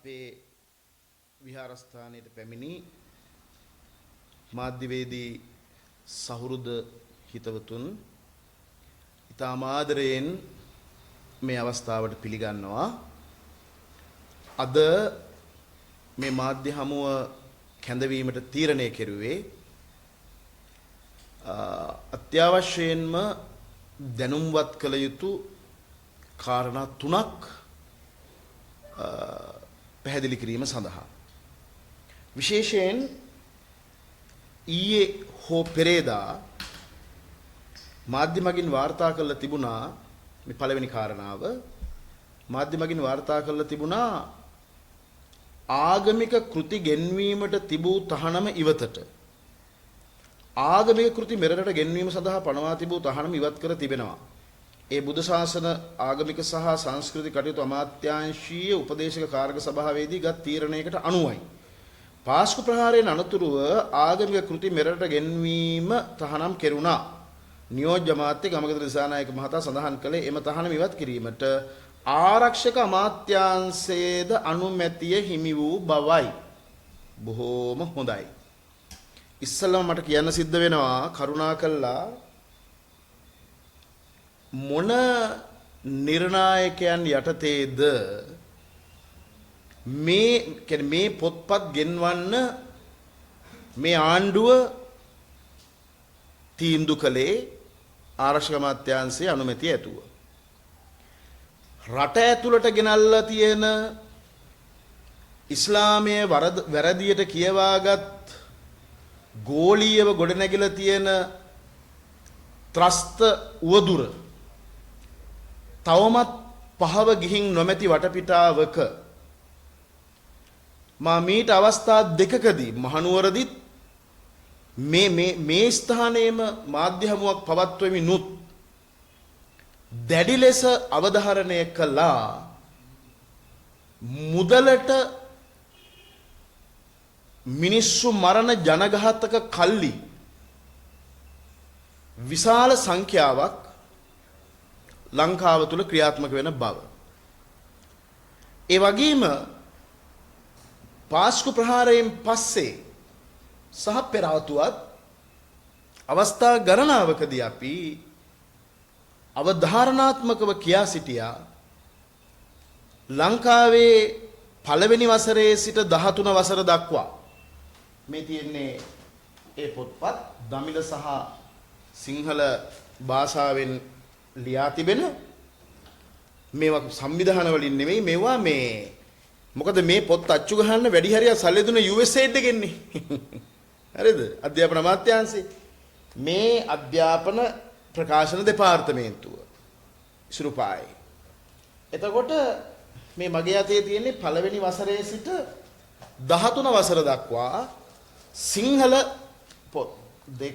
අපේ විහාරස්ථානයේ පැමිණි මාධ්‍යවේදී සහෘද හිතවතුන් ඉතාම ආදරයෙන් මේ අවස්ථාවට පිළිගන්නවා. අද මේ මාධ්‍ය හමුව කැඳවීමට තීරණය කෙරුවේ අත්‍යවශ්‍යයෙන්ම දැනුම්වත් කළ යුතු කාරණා තුනක් පැහැදිලි කිරීම සඳහා. විශේෂයෙන් ඊයේ හෝ පෙරේදා මාධ්‍ය මගින් වාර්තා කරලා තිබුණා මේ පළවෙනි කාරණාව මාධ්‍ය මගින් වාර්තා කරලා තිබුණා ආගමික කෘති ගෙන්වීමට තිබූ තහනම ඉවතට ආගමික කෘති මෙරටට ගෙන්වීම සඳහා පනවා තිබූ තහනම ඉවත් කර තිබෙනවා. ඒ බුද්ධ ශාසන ආගමික සහ සංස්කෘතික කටයුතු අමාත්‍යාංශීය උපදේශක කාර්ක සභාවේදී ගත් තීරණයකට අනුවයි පාස්කු ප්‍රහාරයෙන් අනතුරුව ආගමික කෘති මෙරටට ගෙන්වීම තහනම් කෙරුණා. නියෝජ්‍ය අමාත්‍ය ගමගදර දිසානායක මහතා සඳහන් කළේ එම තහනම ඉවත් කිරීමට ආරක්ෂක අමාත්‍යාංශයේද අනුමැතිය හිමි වූ බවයි. බොහෝම හොඳයි. ඉස්සෙල්ලාම මට කියන්න සිද්ධ වෙනවා කරුණාකරලා මොන නිර්ණායකයන් යටතේද මේ පොත්පත් ගෙන්වන්න මේ ආණ්ඩුව තීන්දුව කළේ ආරක්ෂක අමාත්‍යාංශයේ අනුමැතිය ඇතුව. රට ඇතුළට ගෙනල්ලා තියෙන ඉස්ලාමයේ වැරදියට කියවාගත් ගෝලීයව ගොඩනැගිලා තියෙන ත්‍රස්ත උවදුර තවමත් පහව ගිහින් නොමැති වටපිටාවක මා මීට අවස්ථා දෙකකදී මහනුවරදිත් මේ ස්ථානයේම මාධ්‍ය හමුවක් පවත්වමිනුත් දැඩි ලෙස අවධාරණය කළා මුදලට මිනිස්සු මරණ ජනඝාතක කල්ලි විශාල සංඛ්‍යාවක් ලංකාව තුල ක්‍රියාත්මක වෙන බව. ඒ වගේම පාස්කු ප්‍රහාරයෙන් පස්සේ සහ පෙර ආතුවත් අවස්ථා ගණනාවකදී අපි අවධාරණාත්මකව කියා සිටියා ලංකාවේ පළවෙනි වසරේ සිට 13 වසර දක්වා මේ තියෙන්නේ ඒ පොත්පත් දමිළ සහ සිංහල භාෂාවෙන් ලියා තිබෙන මේවා සංවිධාන වලින් නෙමෙයි මේවා මේ මොකද මේ පොත් අච්චු ගහන්න වැඩි හරියක් සල්ලි දුන්න USAID එකෙන්නේ හරිද අධ්‍යාපන අමාත්‍යාංශේ මේ අධ්‍යාපන ප්‍රකාශන දෙපාර්තමේන්තුව ඉසුරුපායි. එතකොට මේ මගේ අතේ තියෙන්නේ පළවෙනි වසරේ සිට 13 වසර දක්වා සිංහල පොත් 2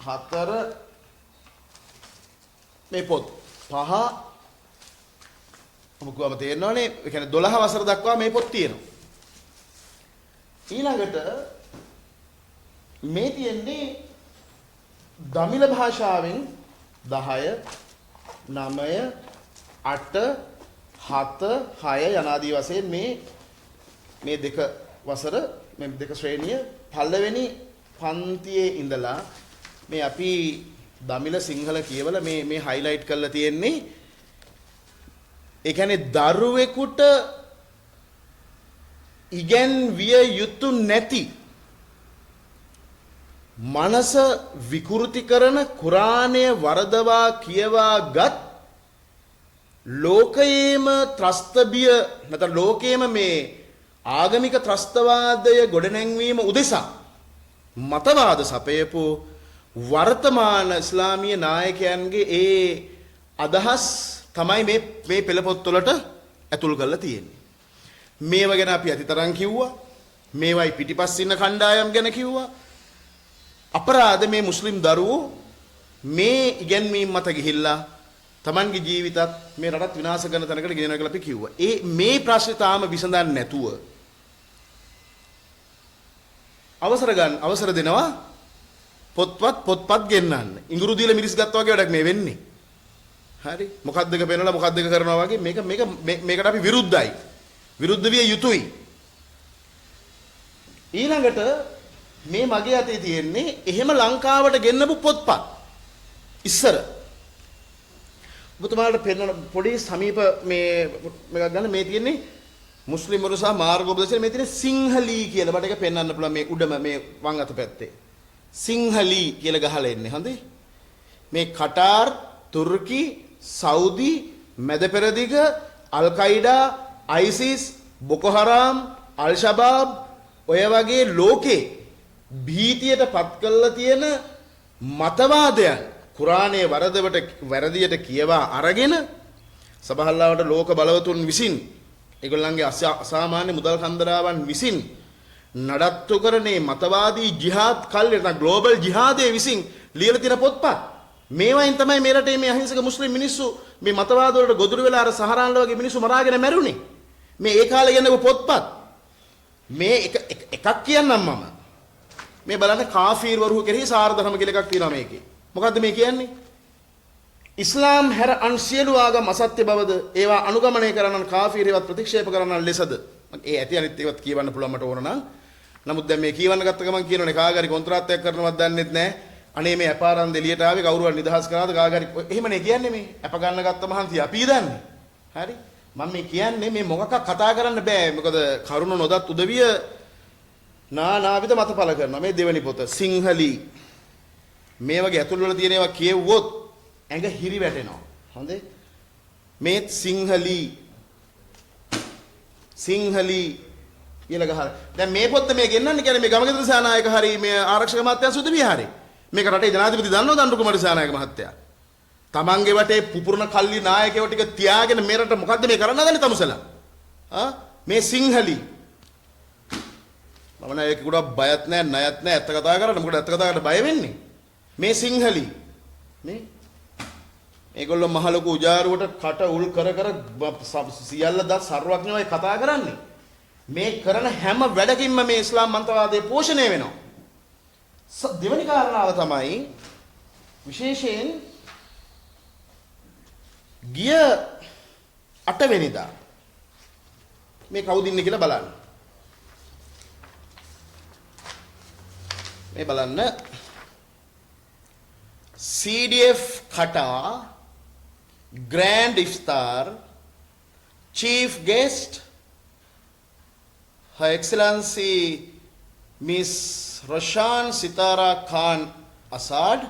4 මේ පොත් 5 මොකක්වම තේරෙනවනේ ඒ කියන්නේ 12 වසර දක්වා මේ පොත් තියෙනවා. ඊළඟට මේ තියෙන්නේ දමිළ භාෂාවෙන් 10 9 8 7 6 යනාදී වශයෙන් මේ දෙක වසර මේ දෙක ශ්‍රේණිය පළවෙනි පන්තියේ ඉඳලා මේ අපි දමිළ සිංහල කියවල මේ හයිලයිට් කරලා තියෙන්නේ ඒ කියන්නේ දරුවෙකුට ඉගෙනවිය යුතු නැති මනස විකෘති කරන කුරාණය වරදවා කියවාගත් ලෝකයේම ත්‍රස්තබිය නැත්නම් ලෝකයේම මේ ආගමික ත්‍රස්තවාදය ගොඩනැංවීම උදෙසා මතවාද සපයපු වර්තමාන ඉස්ලාමීය නායකයන්ගේ ඒ අදහස් තමයි මේ පෙළපොත්වලට ඇතුල් කරලා තියෙන්නේ. මේව ගැන අපි අතිතරම් කිව්වා. මේවයි පිටිපස්ස ඉන්න කණ්ඩායම් ගැන කිව්වා. අපරාධ මේ මුස්ලිම් දරුවෝ මේ ඉගැන්වීම් මත ගිහිල්ලා Tamanගේ ජීවිතත් මේ රටත් විනාශ කරන තැනකට ගෙනියනවා කියලා අපි කිව්වා. මේ ප්‍රශ්නේ තාම විසඳන්නේ නැතුව අවසර දෙනවා පොත්පත් ගෙන්නන්න. ඉඟුරු දීලා මිරිස් ගත්තා වගේ වැඩක් මේ වෙන්නේ. හරි මොකක්ද එක පෙන්නලා මොකක්ද එක කරනවා වගේ මේකට අපි විරුද්ධයි. විරුද්ධ විය යුතුයි. ඊළඟට මේ මගේ අතේ තියෙන්නේ එහෙම ලංකාවට ගෙන්නපු පොත්පත්. ඉස්සර ඔබතුමාලට පෙන්නන පොඩි සමීප මේක ගන්න මේ තියෙන්නේ මුස්ලිම් වරු සහ මාර්ගෝපදේශය මේ තියෙන්නේ සිංහලී කියලා බට එක පෙන්වන්න පුළුවන් මේ උඩම මේ වම් අත පැත්තේ. සිංහලී කියලා ගහලා එන්නේ හොඳේ. මේ කටාර්, තුර්කි, සෞදි, මැද පෙරදිග, අල් කයිඩා, ISIS, බොකෝ හරාම්, අල් ෂබාබ් ඔය වගේ ලෝකේ භීතියට පත් කරලා තියෙන මතවාදයන් කුරානයේ වැරදියට කියවා අරගෙන සබහල්ලාවට ලෝක බලවතුන් විසින් ඒගොල්ලන්ගේ අසාමාන්‍ය මුදල් කන්දරාවන් විසින් නඩත්තු කරන්නේ මතවාදී ජිහාද් කල්ලි නැත්නම් ග්ලෝබල් ජිහාදයේ විසින් ලියලා තියෙන පොත්පත් මේවයින් තමයි මේ රටේ මේ අහිංසක මුස්ලිම් මිනිස්සු මේ මතවාද වලට ගොදුරු වෙලා අර සහරාන්ල වගේ මිනිස්සු මරාගෙන මැරුණේ මේ ඒ කාලේ යනකො පොත්පත් මේ එකක් කියන්නම් මම මේ බලන්න කාෆීර් වරු කෙරෙහි සාර ධර්ම කියලා එකක් තියෙනවා මේකේ මොකද්ද මේ කියන්නේ ඉස්ලාම් හැර අන් සියලු ආගම් අසත්‍ය බවද ඒවා අනුගමනය කරනන් කාෆීර් ඒවත් ප්‍රතික්ෂේප කරනන් ලෙසද ඒ ඇති අනිත් ඒවත් කියවන්න පුළුවන් මට ඕන නම් නමුත් දැන් මේ කියවන්න ගත්ත ගමන් කියනෝනේ කාගාරි කොන්ත්‍රාත්යක් කරනවත් දන්නෙත් නැහැ අනේ මේ අපාරන් දෙලියට ආවේ කවුරුහරි නිදහස් කරාද කාගාරි එහෙමනේ කියන්නේ මේ අප ගන්න ගත්ත මහන්සිය අපි දන්නේ හරි මම මේ කියන්නේ මේ මොකක් කතා කරන්න බෑ මොකද කරුණ නොදත් උදවිය නානාවිද මතපල කරනවා මේ දෙවෙනි පොත සිංහලී මේ වගේ ඇතුල් වල තියෙන ඒවා කියවුවොත් ඇඟ හිරි වැටෙනවා හොඳේ මේ සිංහලී කියලා ගහලා දැන් මේ පොත්ත මේ ගෙන්නන්නේ කියන්නේ මේ ගමගෙදර සානායක හරි මේ ආරක්ෂක මහත්තයා සුදුවිය හරි මේක රටේ ජනාධිපති දන්නවද අනුරු කුමාර සානායක මහත්තයා තමන්ගේ වටේ පුපුරන කල්ලි නායකයෝ ටික තියාගෙන මේ රට මොකද්ද මේ කරන්න හදන්නේ තමුසලා මේ සිංහලී මම නෑ ඒක උඩ බයත් නෑ ණයත් නෑ ඇත්ත කතා කරන්න මොකද ඇත්ත කතා කරන්න බය වෙන්නේ මේ සිංහලී මේ ඒගොල්ලෝ මහ ලොකු උජාරුවට කට උල් කර සියල්ල දත් සර්වඥයෝයි කතා කරන්නේ මේ කරන හැම වැඩකින්ම මේ ඉස්ලාම් මන්තවාදයේ පෝෂණය වෙනවා දෙවෙනි කාරණාව තමයි විශේෂයෙන් ගිය 8 වෙනිදා මේ කවුද ඉන්නේ කියලා බලන්න මේ බලන්න CDF Qatar Grand Iftar Chief Guest Her Excellency Miss Roshan Sitara Khan Assad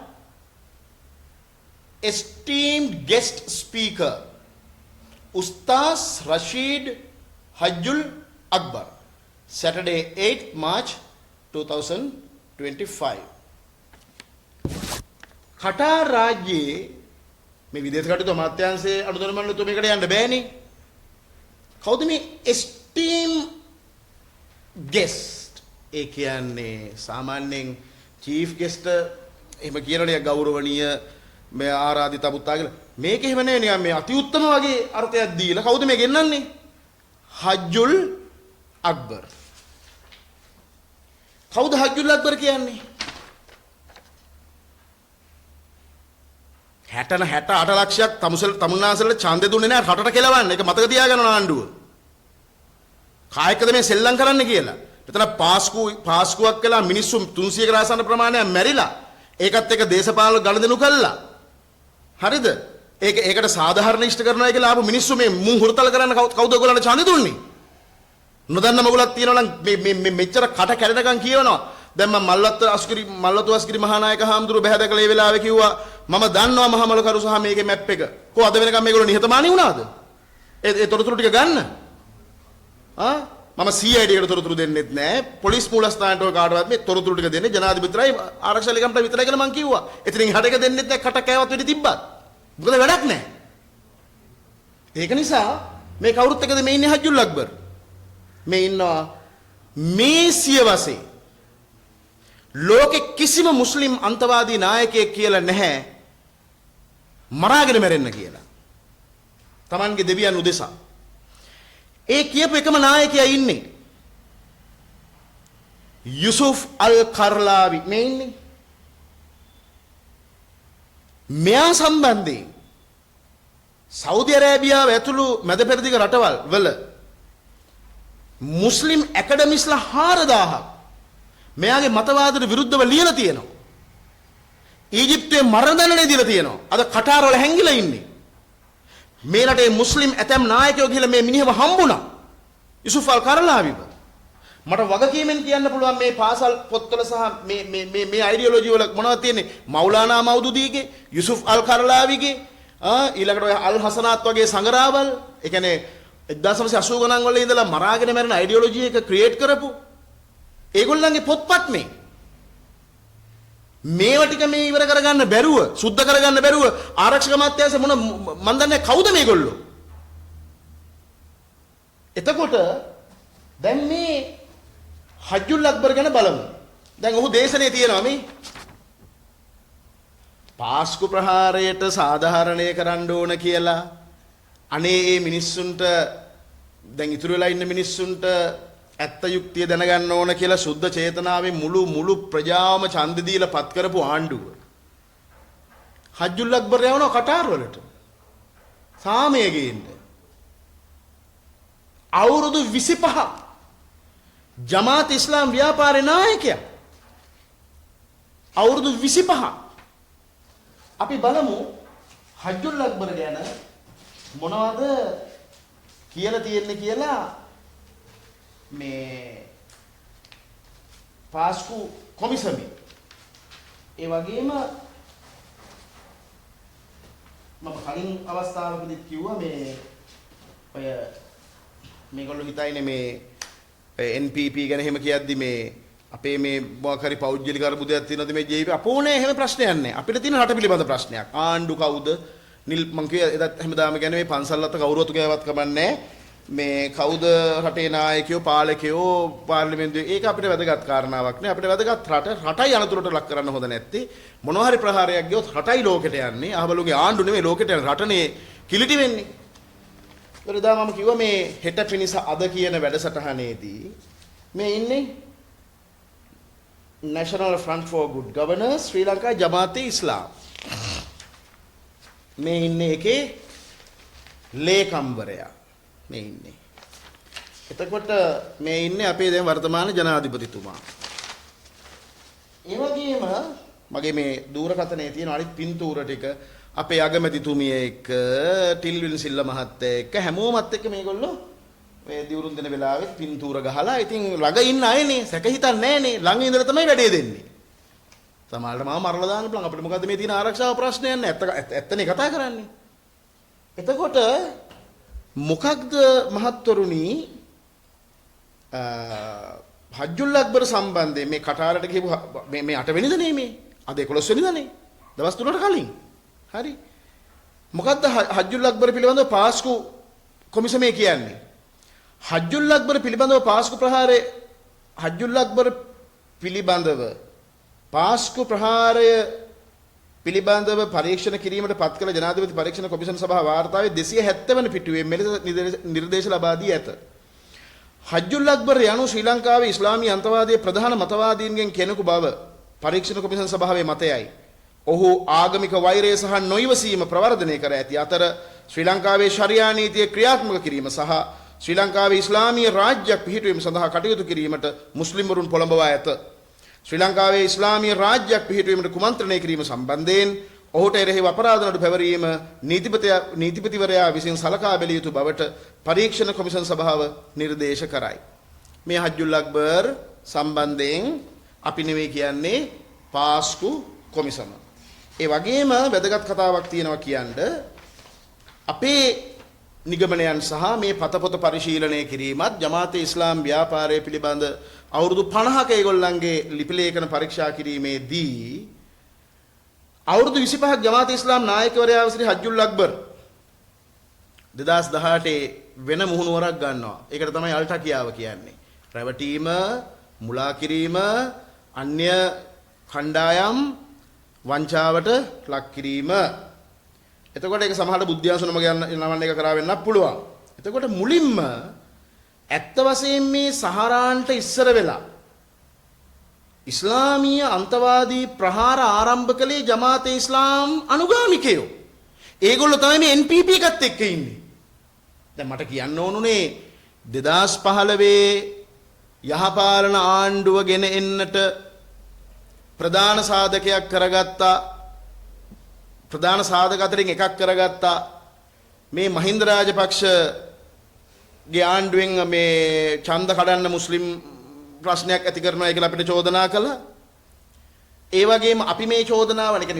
Esteemed Guest Speaker Ustaz Rashid Hajjul Akbar Saturday 8th March 2025 Qatar රාජ්‍යයේ මේ විදේශ කටයුතු අමාත්‍යාංශයේ අනුදැන මණ්ඩලතු මේකට යන්න බෑනේ. කවුද මේ එස්ටීම් ගෙස්ට්? ඒ කියන්නේ සාමාන්‍යයෙන් චීෆ් ගෙස්ට් එහෙම කියනනේ ගෞරවණීය මේ ආරාධිත පුතා කියලා. මේක එහෙම නෙවෙයි නිකන් මේ අති උත්තම වගේ අර්ථයක් දීලා කවුද මේ ගෙන්නන්නේ? හජ්ජුල් අක්බර්. කවුද හජ්ජුල් අක්බර් කියන්නේ? 68 ලක්ෂයක් තමුන්නාසලට ඡන්දෙ දුන්නේ නැහැ රටට කෙලවන්න. ඒක මතක තියාගන්න ආණ්ඩුව. කායකද මේ සෙල්ලම් කරන්න කියලා. මෙතන පාස්කුවක් කළා මිනිස්සු 300ක රාසන ප්‍රමාණයක් මැරිලා. ඒකත් එක්ක දේශපාලන ගනුදෙනු කළා. හරිද? ඒකට සාධාරණ ඉෂ්ට කරනවා කියලා ආපු මිනිස්සු මේ මුන් හුරතල් කරන්න කවුද ඔයගොල්ලන්ට ඡන්දෙ දුන්නේ? නොදන්න මගුලක් තියෙනවා නම් මේ මෙච්චර කට කැඩෙනකන් කියවනවා. දැන් මම මල්වත්තු අස්කිරි මහානායක හාමුදුරුවෝ බහැ දැකලා ඒ වෙලාවේ කිව්වා මම දන්නවා මහමල කරු සහ මේකේ මැප් එක. කො අද වෙනකම් මේගොල්ලෝ නිහතමානී වුණාද? ඒ තොරතුරු ටික ගන්න. මම CID එකට තොරතුරු දෙන්නෙත් නෑ. පොලිස් මූලස්ථානට ඔය කාටවත් මේ තොරතුරු ටික දෙන්නේ ජනාධිපතිරයි ආරක්ෂක ලේකම්ට විතරයි කියලා මං කිව්වා. එතනින් හඩ එක දෙන්නෙත් නෑ කට කෑවත් වෙඩි තිබ්බත්. මොකද වැඩක් නෑ. ඒක නිසා මේ කවුරුත් එකද මේ ඉන්නේ හජ්ජුල් අක්බර්. මේ ඉන්නවා මේ සියවසේ ලෝකෙ කිසිම මුස්ලිම් අන්තවාදී නායකයෙක් කියලා නැහැ මරාගෙන මැරෙන්න කියලා. Tamange දෙවියන් උදෙසා. ඒ කියපු එකම නායකයා ඉන්නේ. යුසුෆ් අල් කරලාවි මේ ඉන්නේ. මෙයා සම්බන්ධයෙන් සෞදි අරේබියාව ඇතුළු මැද පෙරදිග රටවල් වල මුස්ලිම් ඇකඩමිස්ලා 4000ක් මෙයාගේ මතවාදයට විරුද්ධව ලියලා තියෙනවා. ඊජිප්තුවේ මරණ දඬුවම් දීලා තියෙනවා. අද කටාර වල හැංගිලා ඉන්නේ. මේ රටේ මුස්ලිම් ඇතම් නායකයෝ ගිහලා මේ මිනිහව හම්බුණා. යුසුෆ් අල් කරලාවිව. මට වගකීමෙන් කියන්න පුළුවන් මේ පාසල් පොත්වල සහ මේ අයිඩියොලොජි වල මොනවද තියෙන්නේ? මෞලානා මෞදුදීගේ, යුසුෆ් අල් කරලාවිගේ, ඊළඟට ඔය අල් හසනාත් වගේ සංගරාවල්, ඒ කියන්නේ 1980 ගණන් වල ඉඳලා මරාගෙන මැරෙන අයිඩියොලොජි එක ක්‍රියේට් කරපු ඒගොල්ලන්ගේ පොත්පත් මේවා ටික මේ ඉවර කරගන්න බැරුව, සුද්ධ කරගන්න බැරුව ආරක්ෂක අමාත්‍යාංශ මොන මන් දන්නේ කවුද මේගොල්ලෝ? එතකොට දැන් මේ හජ්ජුල් අක්බර් ගැන බලමු. දැන් ඔහු දේශනේ තියෙනවා මේ පාස්කු ප්‍රහාරයට සාධාරණය කරන්න ඕන කියලා. අනේ මේ මිනිස්සුන්ට දැන් ඉතුරු වෙලා ඉන්න මිනිස්සුන්ට ඇත්ත යුක්තිය දැනගන්න ඕන කියලා සුද්ධ චේතනාවෙන් මුළු ප්‍රජාවම ඡන්ද දීලා පත් කරපු ආණ්ඩුව. හජ්ජුල් අක්බර් යවනවා කටාර් වලට. සාමය ගේන්න. අවුරුදු 25 ජමාත් ඉස්ලාම් ව්‍යාපාරේ නායකයා. අවුරුදු 25 අපි බලමු හජ්ජුල් අක්බර් ගැන මොනවද කියලා තියෙන්නේ කියලා මේ පාස්කු කොමිසමේ. ඒ වගේම මම කලින් අවස්ථාවකදීත් කිව්වා ඔය මේගොල්ලෝ හිතයිනේ මේ NPP ගැන එහෙම කියද්දි මේ අපේ මේ මොකක් හරි පෞද්ගලික අරුබුදයක් තියෙනවද මේ JP අපෝනේ එහෙම ප්‍රශ්නයක් නැහැ. අපිට තියෙන රට පිළිබඳ ප්‍රශ්නයක්. ආණ්ඩු කවුද? මං කිය එදත් හැමදාම කියන්නේ මේ පන්සල් අත කවුරුත් ගෑවත් කමන්නේ මේ කවුද රටේ නායකයෝ පාලකයෝ පාර්ලිමේන්තුවේ ඒක අපිට වැදගත් කාරණාවක් නේ. අපිට වැදගත් රටයි අනතුරට ලක් කරන්න හොඳ නැත්තේ. මොනවා හරි ප්‍රහාරයක් ගියොත් රටයි ලෝකෙට යන්නේ. අහබලුගේ ආණ්ඩු නෙමෙයි ලෝකෙට යන්නේ. රටනේ කිලිටි වෙන්නේ. ඒකද මම කිව්වා මේ හෙට පිනිස අද කියන වැඩසටහනේදී මේ ඉන්නේ National Front for Good Governance ශ්‍රී ලංකා ජමාතේ ඉස්ලාම්. මේ ඉන්නේ එකේ ලේකම්වරයා මේ ඉන්නේ. එතකොට මේ ඉන්නේ අපේ දැන් වර්තමාන ජනාධිපතිතුමා. ඒ වගේම මගේ මේ දුරකථනයේ තියෙන අනිත් පින්තූර ටික අපේ අගමැතිතුමිය එක්ක ටිල්විල් සිල්ල මහත්තයා එක්ක හැමෝමත් එක්ක මේගොල්ලෝ මේ දිවුරුම් දෙන වෙලාවෙත් පින්තූර ගහලා ඉතින් ළඟ ඉන්න අයනේ සැක හිතන්නේ නැහනේ ළඟ ඉඳලා තමයි වැඩේ දෙන්නේ. සමහරවිට මම මරලා දාන්න පුළුවන් අපිට මොකද්ද මේ තියෙන ආරක්ෂාව ප්‍රශ්නයක් නැහැ. ඇත්තනේ කතා කරන්නේ. එතකොට මොකක්ද මහත්වරුනි හජ්ජුල් අක්බර් සම්බන්ධයෙන් මේ කටාරට කියපු මේ 8 වෙනිදනේ මේ අද 11 වෙනිදනේ දවස් 3කට කලින්. හරි. මොකද්ද හජ්ජුල් අක්බර් පිළිබඳව පාස්කු කොමිසමේ කියන්නේ? හජ්ජුල් අක්බර් පිළිබඳව පාස්කු ප්‍රහාරය හජ්ජුල් අක්බර් පිළිබඳව පාස්කු ප්‍රහාරය පිළිබඳව පරීක්ෂණ කිරීමට පත් කළ ජනාධිපති පරීක්ෂණ කොමිෂන් සභාව වාර්තාවේ 270 වන පිටුවේ මෙලෙස නිර්දේශ ලබා දී ඇත. හජ්ජුල් අක්බර් යනු ශ්‍රී ලංකාවේ ඉස්ලාමීය අන්තවාදයේ ප්‍රධාන මතවාදීන්ගෙන් කෙනෙකු බව පරීක්ෂණ කොමිෂන් සභාවේ මතයයි. ඔහු ආගමික වෛරය සහ නොයිවසීම ප්‍රවර්ධනය කර ඇති අතර ශ්‍රී ලංකාවේ ශරියා නීතිය ක්‍රියාත්මක කිරීම සහ ශ්‍රී ලංකාවේ ඉස්ලාමීය රාජ්‍යයක් පිහිටුවීම සඳහා කටයුතු කිරීමට මුස්ලිම්වරුන් පොළඹවා ඇත. ශ්‍රී ලංකාවේ ඉස්ලාමීය රාජ්‍යයක් පිහිටුවීමට කුමන්ත්‍රණය කිරීම සම්බන්ධයෙන් ඔහුට එරෙහිව අපරාධ නඩු පැවරීම නීතිපතිවරයා විසින් සලකා බැලිය යුතු බවට පරීක්ෂණ කොමිෂන් සභාව නිර්දේශ කරයි. මේ හජ්ජුල් අක්බර් සම්බන්ධයෙන් අපි නෙවෙයි කියන්නේ පාස්කු කොමිසම. ඒ වගේම වැදගත් කතාවක් තියෙනවා කියන්න අපේ නිගමනයන් සහ මේ පතපොත පරිශීලනය කිරීමත් ජමාතේ ඉස්ලාම් ව්‍යාපාරය පිළිබඳ අවුරුදු 50ක ඒගොල්ලන්ගේ ලිපි ලේඛන පරීක්ෂා කිරීමේදී අවුරුදු 25ක් ජමාතේ ඉස්ලාම් නායකවරයා වූ හජ්ජුල් අක්බර් 2018 වෙන මුහුණුවරක් ගන්නවා. ඒකට තමයි අල්ටකියාව කියන්නේ. රැවටීම, මුලා කිරීම, අන්‍ය කණ්ඩායම් වංචාවට ලක් කිරීම. එතකොට ඒක සමහරට බුද්ධ්‍යාසනම නමන්න එක කරා වෙන්නත් පුළුවන්. එතකොට මුලින්ම ඇත්ත වශයෙන් මේ සහරාන්ට ඉස්සර වෙලා ඉස්ලාමීය අන්තවාදී ප්‍රහාර ආරම්භ කළේ ජමාතේ ඉස්ලාම් අනුගාමිකයෝ. ඒගොල්ලෝ තමයි මේ NPP එකත් එක්ක ඉන්නේ. දැන් මට කියන්න ඕනුනේ 2015 යහපාලන ආණ්ඩුව ගෙන එන්නට ප්‍රධාන සාධකයක් කරගත්තා. ප්‍රධාන සාධක අතරින් එකක් කරගත්තා මේ මහින්ද රාජපක්ෂගේ ආණ්ඩුවෙන් මේ ඡන්ද කඩන්න මුස්ලිම් ප්‍රශ්නයක් ඇති කරනවා කියලා අපිට චෝදනා කළා. ඒ වගේම අපි මේ චෝදනාව නිකන්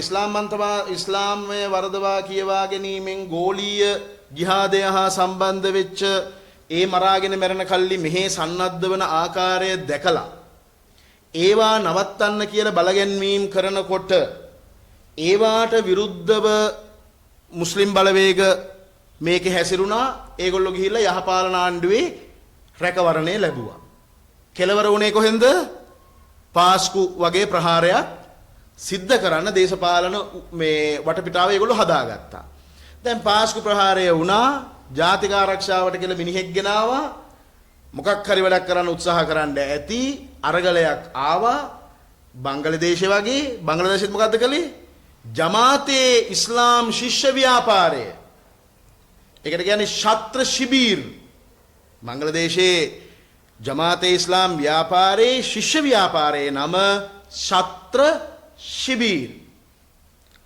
ඉස්ලාමය වරදවා කියවා ගැනීමෙන් ගෝලීය ජිහාදය හා සම්බන්ධ වෙච්ච ඒ මරාගෙන මැරෙන කල්ලි මෙහි සන්නද්ධ වන ආකාරය දැකලා ඒවා නවත්තන්න කියලා බලගැන්වීම් කරනකොට ඒවාට විරුද්ධව මුස්ලිම් බලවේග මේකේ හැසිරුණා. ඒගොල්ලෝ ගිහිල්ලා යහපාලන ආණ්ඩුවේ රැකවරණය ලැබුවා. කෙලවර වුණේ කොහෙන්ද? පාස්කු වගේ ප්‍රහාරයක් සිද්ධ කරන්න දේශපාලන මේ වටපිටාව ඒගොල්ලෝ හදාගත්තා. දැන් පාස්කු ප්‍රහාරය වුණා. ජාතික ආරක්ෂාවට කියලා මිනිහෙක් ගෙනාවා. මොකක් හරි වැඩක් කරන්න උත්සාහ කරන්න ඇති. අරගලයක් ආවා. බංගලදේශේ වගේ. බංගලදේශෙත් මොකද්ද කළේ? ජමාතේ ඉස්ලාම් ශිෂ්‍ය ව්‍යාපාරය. ඒකට කියන්නේ ඡත්‍ර ශිබීර්. බංගලදේශේ ජමාතේ ඉස්ලාම් ව්‍යාපාරයේ ශිෂ්‍ය ව්‍යාපාරයේ නම ඡත්‍ර ශිබීර්.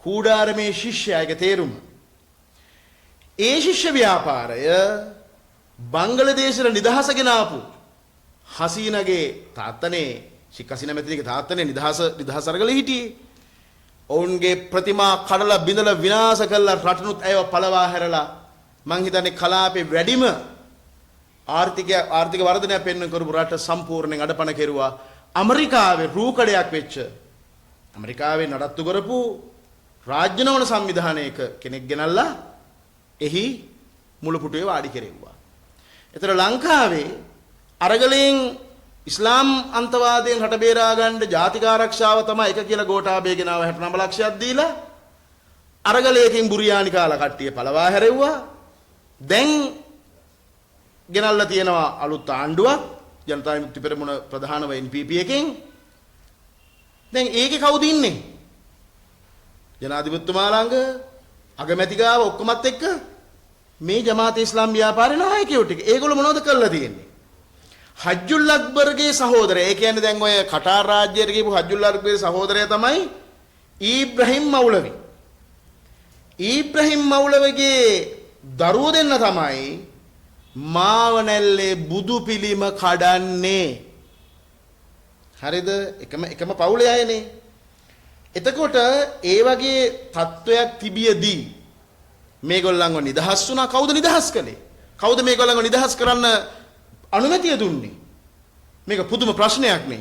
කූඩාරමේ ශිෂ්‍යයාගේ තේරුම. ඒ ශිෂ්‍ය ව්‍යාපාරය බංගලදේශේ නිදහස ගෙනාපු හසීනගේ තාත්තනේ ෂේක් හසීනා මැතිණියගේ තාත්තනේ නිදහස අරගලේ හිටියේ. ඔවුන්ගේ ප්‍රතිමා කඩලා බිඳලා විනාශ කළා. රටනුත් ඇයව පළවා හැරලා මං හිතන්නේ කලාපේ වැඩිම ආර්ථික වර්ධනය පෙන්වන කරපු රට සම්පූර්ණයෙන් අඩපණ කෙරුවා. ඇමරිකාවේ රූකඩයක් වෙච්ච ඇමරිකාවේ නඩත්තු කරපු රාජ්‍ය නොවන සංවිධානයක කෙනෙක් ගෙනල්ලා එහි මුල පුටුවේ වාඩි කෙරෙව්වා. ඒතර ලංකාවේ අරගලෙන් ඉස්ලාම් අන්තවාදයෙන් රට බේරා ගන්න ජාතික ආරක්ෂාව තමයි එක කියලා ගෝඨාභය ගෙනාව 69 ලක්ෂයක් දීලා අරගලයකින් බුරියානි කාලා කට්ටිය පළවා හැරෙව්වා. දැන් ගෙනල්ලා තියෙනවා අලුත් ආණ්ඩුවක් ජනතා විමුක්ති පෙරමුණ ප්‍රධානව NPP එකෙන්. දැන් ඒකේ කවුද ඉන්නේ? ජනාධිපතිතුමා ළඟ අගමැති ගාව ඔක්කොමත් එක්ක මේ ජමාතේ ඉස්ලාම් ව්‍යාපාරේ නායකයෝ ටික. ඒගොල්ලෝ මොනවද කරලා තියෙන්නේ? හජ්ජුල් අක්බර්ගේ සහෝදරයා. ඒ කියන්නේ දැන් ඔය කටාර් රාජ්‍යයට ගිහපු හජ්ජුල් අක්බර්ගේ සහෝදරයා තමයි ඊබ්‍රහීම් මවුලවි. ඊබ්‍රහීම් මවුලවිගේ දරුවෝ දෙන්න තමයි මාවනැල්ලේ බුදු පිළිම කඩන්නේ. හරිද? එකම පවුලේ අයනේ. එතකොට ඒ වගේ තත්වයක් තිබියදී මේගොල්ලන්ව නිදහස් වුණා. කවුද නිදහස් කළේ? කවුද මේගොල්ලන්ව නිදහස් කරන්න අනුමැතිය දුන්නේ? මේක පුදුම ප්‍රශ්නයක් නේ.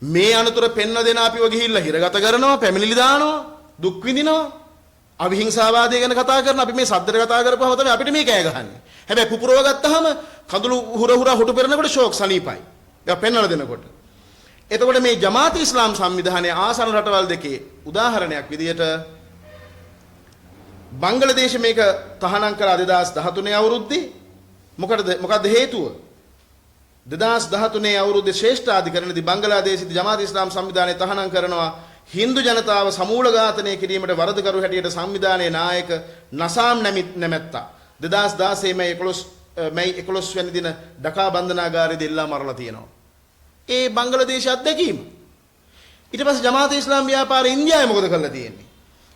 මේ අනතුර පෙන්ව දෙන අපිව ගිහිල්ලා හිරගත කරනවා, පැමිණිලි දානවා, දුක් විඳිනවා. අවිහිංසාවාදය ගැන කතා කරන අපි මේ සද්දට කතා කරපුවම තමයි අපිට මේ කෑ ගහන්නේ. හැබැයි පුපුරව ගත්තාම කඳුළු හුර හුටු පෙරනකොට ෂෝක් සනීපයි. ඒක පෙන්වලා දෙනකොට. එතකොට මේ ජමාත් ඉස්ලාම් සංවිධානයේ ආසන රටවල් දෙකේ උදාහරණයක් විදියට බංගලදේශ මේක තහනම් කළා 2013 අවුරුද්දේ. මොකද හේතුව? 2013 අවුරුද්දේ ශ්‍රේෂ්ඨාධිකරණයේදී බංගලාදේශයේ ජමාත් ඉස්ලාම් සංවිධානය තහනම් කරනවා හින්දු ජනතාව සමූල ඝාතනය කිරීමට වරදකරු හැටියට සංවිධානයේ නායක නසාම් නැමැත්තා 2016 මැයි 11 වෙනි දින ඩකා බන්ධනාගාරයේදී එල්ලා මරලා තියෙනවා. ඒ බංගලදේශ අත්දැකීම. ඊට පස්සේ ජමාත් ඉස්ලාම් ව්‍යාපාරය ඉන්දියාවේ මොකද කරලා තියෙන්නේ?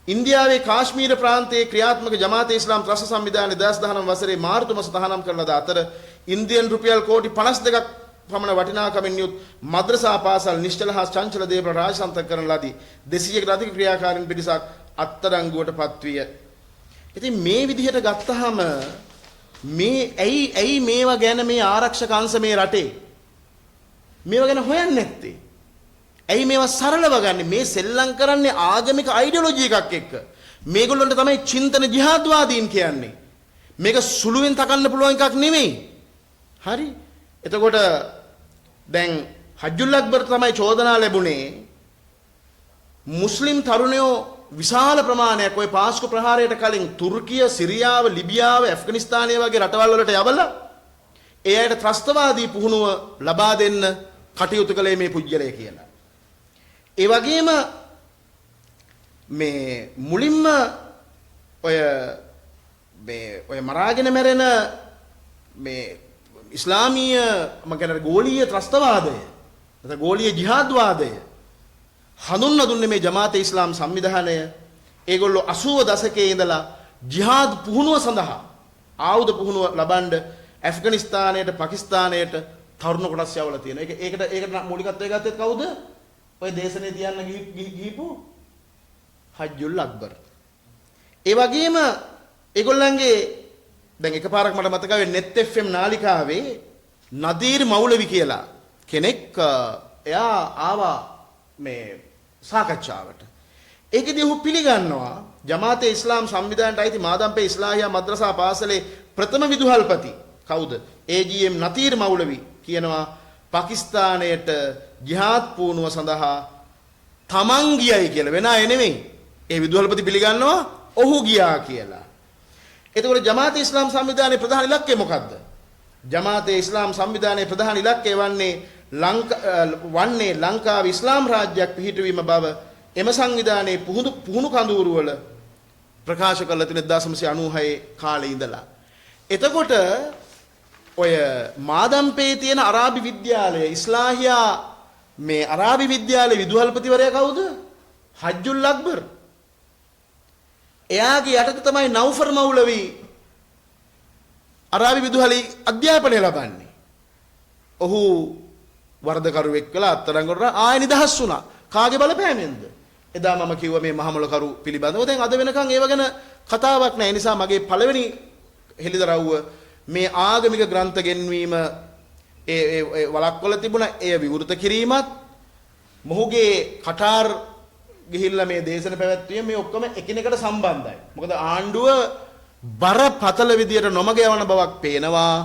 ඉන්දියාවේ කාශ්මීර ප්‍රාන්තයේ ක්‍රියාත්මක ජමාත් ඉස්ලාම් ත්‍රස්ත සංවිධානය 2019 වසරේ මාර්තු මාස තහනම් කරන අතර ඉන්දියන් රුපියල් කෝටි 52ක් පමණ වටිනාකමින් යුත් මද්‍රසා පාසල් නිශ්චල හා චංචල දේපල රාජසන්තක කරන ලදී 200කට අධික ක්‍රියාකාරීන් පිරිසක් අත්අඩංගුවට පත්විය. ඉතින් මේ විදිහට ගත්තාම මේ ඇයි මේවා ගැන මේ ආරක්ෂක අංශ මේ රටේ මේවා ගැන හොයන්නේ නැත්තේ? ඇයි මේවා සරලව ගන්නෙ? මේ සෙල්ලම් කරන්නේ ආගමික අයිඩියොලොජි එකක් එක්ක. මේගොල්ලන්ට තමයි චින්තන ජිහාද්වාදීන් කියන්නේ. මේක සුළුවෙන් තකන්න පුළුවන් එකක් නෙමෙයි. හරි? එතකොට දැන් හජ්ජුල් අක්බර් තමයි චෝදනා ලැබුණේ මුස්ලිම් තරුණයෝ විශාල ප්‍රමාණයක් ওই පාස්කු ප්‍රහාරයට කලින් තුර්කිය, සිරියාව, ලිබියාව, ඇෆ්ගනිස්තානය වගේ රටවල් වලට යවලා ඒ අයට ත්‍රස්තවාදී පුහුණුව ලබා දෙන්න කටයුතු කළේ මේ පුජ්‍යලය කියලා. ඒ වගේම මේ මුලින්ම ඔය මේ ඔය මරාගෙන මැරෙන මේ ඉස්ලාමීය මම කියන ගෝලීය ත්‍රස්තවාදය නැත්නම් ගෝලීය ජිහාද්වාදය හඳුන්වා දුන්නේ මේ ජමාතේ ඉස්ලාම් සංවිධානය. ඒගොල්ලෝ 80 දශකයේ ඉඳලා ජිහාද් පුහුණුව සඳහා ආයුධ පුහුණුව ලබන්න ඇෆ්ගනිස්තානයට පාකිස්තානයට තරුණ කොටස් යවලා තියෙනවා. ඒකට මූලිකත්වය ගත්තේ කවුද? ඔය දේශනේ තියන්න ගිහිපු හජ්ජුල් අක්බර්. ඒ වගේම ඒගොල්ලන්ගේ දැන් එකපාරක් මට මතක වෙන්නේ net fm නාලිකාවේ නදීර් මෞලවි කියලා කෙනෙක් එයා ආවා මේ සාකච්ඡාවට. ඒකදී ඔහු පිළිගන්නවා ජමාතේ ඉස්ලාම් සංවිධානයට අයිති මාදම්පේ ඉස්ලාහියා මද්රසා පාසලේ ප්‍රථම විදුහල්පති කවුද? AGM නදීර් මෞලවි කියනවා පාකිස්තානයට ජිහාද් පුහුණුව සඳහා තමන් ගියයි කියලා. වෙන අය නෙමෙයි. ඒ විදුහල්පති පිළිගන්නවා ඔහු ගියා කියලා. එතකොට ජමාතේ ඉස්ලාම් සංවිධානයේ ප්‍රධාන ඉලක්කය මොකක්ද? ජමාතේ ඉස්ලාම් සංවිධානයේ ප්‍රධාන ඉලක්කය වන්නේ ලංකාවේ ඉස්ලාම් රාජ්‍යයක් පිහිටවීම බව එම සංවිධානයේ පුහුණු කඳවුරු වල ප්‍රකාශ කළ 1996 කාලේ ඉඳලා. එතකොට ඔය මාදම්පේ තියෙන අරාබි විද්‍යාලය ඉස්ලාහියා මේ අරාබි විද්‍යාලයේ විදුහල්පතිවරයා කවුද? හජ්ජුල් අක්බර්. එයාගේ යටතේ තමයි නෞෆර් මෞලවි අරාබි විදුහලේ අධ්‍යාපනය ලබන්නේ. ඔහු වරදකරුවෙක් වෙලා අත්අඩංගුවට ආය නිදහස් වුණා. කාගේ බලපෑමෙන්ද? එදා මම කිව්වා මේ මහමුලකරු පිළිබඳව. දැන් අද වෙනකන් ඒව ගැන කතාවක් නැහැ. ඒ නිසා මගේ පළවෙනි හෙළිදරව්ව මේ ආගමික ග්‍රන්ථ ගෙන්වීම ඒ වළක්වලා තිබුණා. එය විවෘත කිරීමත් මොහුගේ කටාර් ගිහිල්ලා මේ දේශන පැවැත්වීම මේ ඔක්කොම එකිනෙකට සම්බන්ධයි. මොකද ආණ්ඩුව බරපතල විදියට නොමග යවන බවක් පේනවා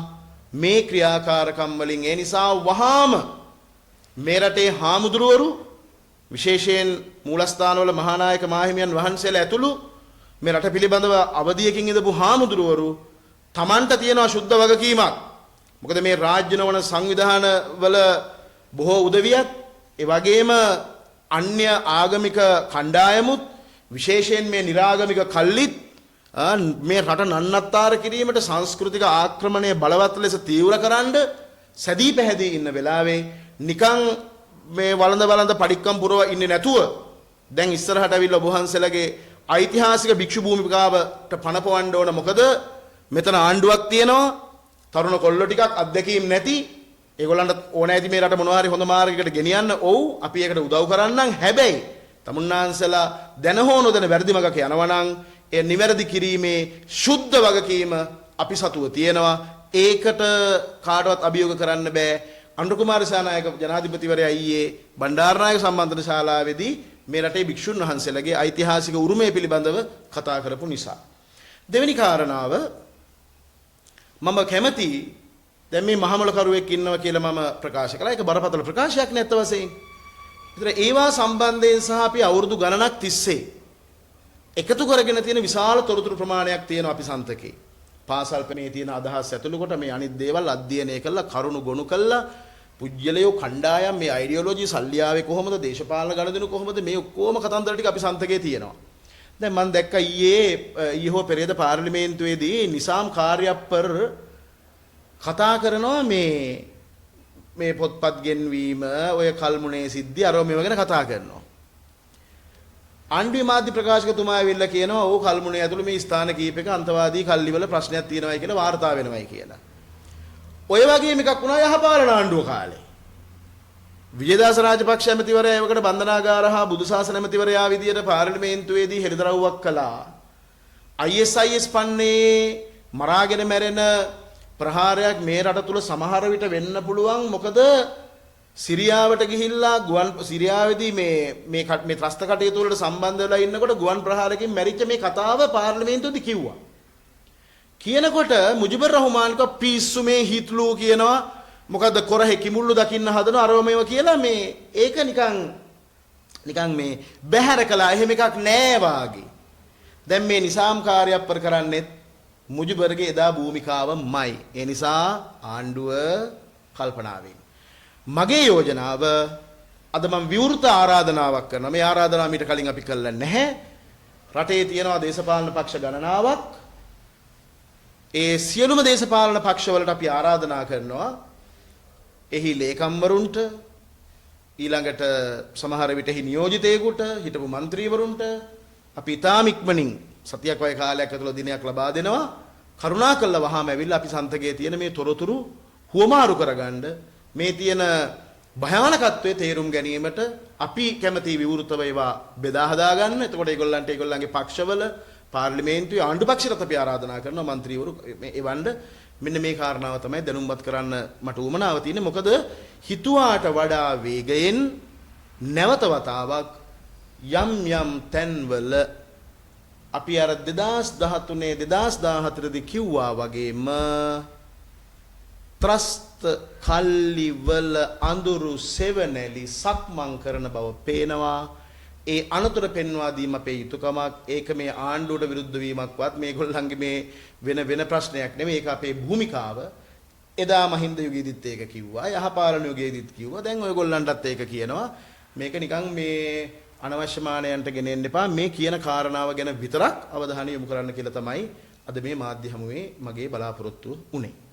මේ ක්‍රියාකාරකම් වලින්. ඒ නිසා වහාම මේ රටේ හාමුදුරුවරු විශේෂයෙන් මූලස්ථානවල මහානායක මාහිමියන් වහන්සේලා ඇතුළු මේ රට පිළිබඳව අවධියකින් ඉඳපු හාමුදුරුවරු තමන්ට තියෙනවා ශුද්ධ වගකීමක්. මොකද මේ රාජ්‍ය නොවන සංවිධාන වල බොහෝ උදවියත් ඒ වගේම අන්‍ය ආගමික කණ්ඩායමුත් විශේෂයෙන් මේ නිරාගමික කල්ලිත් මේ රට නන්නත්තර කිරීමට සංස්කෘතික ආක්‍රමණය බලවත් ලෙස තීව්‍රකරනද සැදී පැහැදී ඉන්න වෙලාවේ නිකන් මේ වළඳ පඩික්කම් පුරව ඉන්නේ නැතුව දැන් ඉස්සරහට අවිල්ලා ඔබ වහන්සේලාගේ ඓතිහාසික භික්ෂු භූමිකාවට පනපවන්න ඕන. මොකද මෙතන ආණ්ඩුවක් තියෙනවා තරුණ කොල්ලෝ ටිකක් අත්දැකීම් නැති ඒගොල්ලන්ට ඕන ඇති මේ රට මොනවා හරි හොඳ මාර්ගයකට ගෙනියන්න. ඔව් අපි ඒකට උදව් කරන්නම්. හැබැයි තමුන්නාන්සලා දැන හෝ නොදැන වැරදි මගක යනවා නම් ඒ නිවැරදි කිරීමේ ශුද්ධ වගකීම අපි සතුව තියෙනවා. ඒකට කාටවත් අභියෝග කරන්න බෑ. අනුර කුමාර සානායක ජනාධිපතිවරයා ඊයේ බණ්ඩාරනායක සම්මන්ත්‍රණ ශාලාවේදී මේ රටේ භික්ෂුන් වහන්සේලාගේ ඓතිහාසික උරුමය පිළිබඳව කතා කරපු නිසා. දෙවෙනි කාරණාව මම කැමති දැන් මේ මහමුලකරුවෙක් ඉන්නවා කියලා මම ප්‍රකාශ කළා. ඒක බරපතල ප්‍රකාශයක් නැත්ත වශයෙන්. ඒතර ඒවා සම්බන්ධයෙන් සහ අපි අවුරුදු ගණනක් තිස්සේ එකතු කරගෙන තියෙන විශාල තොරතුරු ප්‍රමාණයක් තියෙනවා අපි සන්තකේ. පාසල් පෙනේ තියෙන අදහස් ඇතුළු කොට මේ අනිත් දේවල් අධ්‍යයනය කළා, කරුණු ගොනු කළා, පුජ්‍යලයෝ කණ්ඩායම් මේ අයිඩියොලොජි සල්ලියාවේ කොහොමද, දේශපාලන ගණදෙනු කොහොමද, මේ ඔක්කොම කතන්දර ටික අපි සන්තකේ තියෙනවා. දැන් මම දැක්ක ඊයේ හෝ පෙරේද පාර්ලිමේන්තුවේදී නිසාම් කාර්යප්පර් කතා කරනවා මේ පොත්පත් ගෙන්වීම, ඔය කල්මුනේ සිද්ධි අරව මේව ගැන කතා කරනවා. ආණ්ඩුවේ මාධ්‍ය ප්‍රකාශකතුමා ඇවිල්ලා කියනවා ඕ කල්මුනේ ඇතුළු මේ ස්ථාන කීපයක අන්තවාදී කල්ලිවල ප්‍රශ්නයක් තියෙනවායි කියලා වාර්තා වෙනවායි කියලා. ඔය වගේම එකක් වුණා යහපාලන ආණ්ඩුව කාලේ. විජේදාස රාජපක්ෂ ඇමතිවරයා ඒවකට බන්ධනාගාර හා බුදුසාසන ඇමතිවරයා විදියට පාර්ලිමේන්තුවේදී හෙළිදරව්වක් කළා. ISIS පන්නේ මරාගෙන මැරෙන ප්‍රහාරයක් මේ රට තුල සමහර විට වෙන්න පුළුවන්. මොකද සිරියාවට ගිහිල්ලා සිරියාවේදී මේ ත්‍රස්ත කටයුතු වලට සම්බන්ධ වෙලා ඉන්නකොට ගුවන් ප්‍රහාරකින් මැරිච්ච මේ කතාව පාර්ලිමේන්තුවේදී කිව්වා. කියනකොට මුජිබුර් රහ්මාන් කෝ පිස්සු මේ හිට්ලු කියනවා. මොකද්ද කොරහේ කිමුල්ලු දකින්න හදන අරව මේව කියලා මේ ඒක නිකන් මේ බැහැර කළා. එහෙම එකක් නෑ වාගේ. දැන් මේ නිසාම් කාර්යප්පර කරන්නේත් මුජිබර්ගේ එදා භූමිකාවමයි. ඒ නිසා ආණ්ඩුව කල්පනාවෙන් මගේ යෝජනාව අද මම විවෘත ආරාධනාවක් කරනවා. මේ ආරාධනාව මීට කලින් අපි කළා නැහැ. රටේ තියෙනවා දේශපාලන පක්ෂ ගණනාවක්. ඒ සියලුම දේශපාලන පක්ෂවලට අපි ආරාධනා කරනවා එහි ලේකම්වරුන්ට ඊළඟට සමහර විට එහි නියෝජිතයෙකුට හිටපු മന്ത്രിවරුන්ට අපි ඊටාම ඉක්මනින් සතියක් වගේ කාලයක් ඇතුළත දිනයක් ලබා දෙනවා කරුණාකරලා වහාම ඇවිල්ලා අපි සන්තකයේ තියෙන මේ තොරතුරු හුවමාරු කරගන්න මේ තියෙන භයානකත්වයේ තේරුම් ගැනීමට අපි කැමැති විවෘතව ඒවා බෙදා හදා ගන්න. එතකොට ඒගොල්ලන්ට ඒගොල්ලන්ගේ පක්ෂවල පාර්ලිමේන්තුවේ ආණ්ඩු පක්ෂයට අපි ආරාධනා කරනවා മന്ത്രിවරු එවන්න මෙන්න මේ කාරණාව තමයි දැනුම්පත් කරන්න මට උවමනාව තියෙන්නේ. මොකද හිතුවාට වඩා වේගයෙන් නැවත වතාවක් යම් යම් තැන්වල අපි අර 2013 2014 දී කිව්වා වගේම ත්‍රස්ත කල්ලිවල අඳුරු සෙවණැලි සක්මන් කරන බව පේනවා. ඒ අනතුර පෙන්වා දීම අපේ යුතුයකමක්. ඒක මේ ආණ්ඩුවට විරුද්ධ වීමක්වත් මේගොල්ලන්ගේ මේ වෙන ප්‍රශ්නයක් නෙමෙයි. ඒක අපේ භූමිකාව. එදා මහින්ද යුගයේදීත් ඒක කිව්වා. යහපාලන යුගයේදීත් කිව්වා. දැන් ඔයගොල්ලන්ටත් ඒක කියනවා. මේක නිකන් මේ අනවශ්‍ය මානයන්ට ගෙනෙන්න එපා. මේ කියන කාරණාව ගැන විතරක් අවධානය යොමු කරන්න කියලා තමයි අද මේ මාධ්‍ය හමුවේ මගේ බලාපොරොත්තුව උනේ.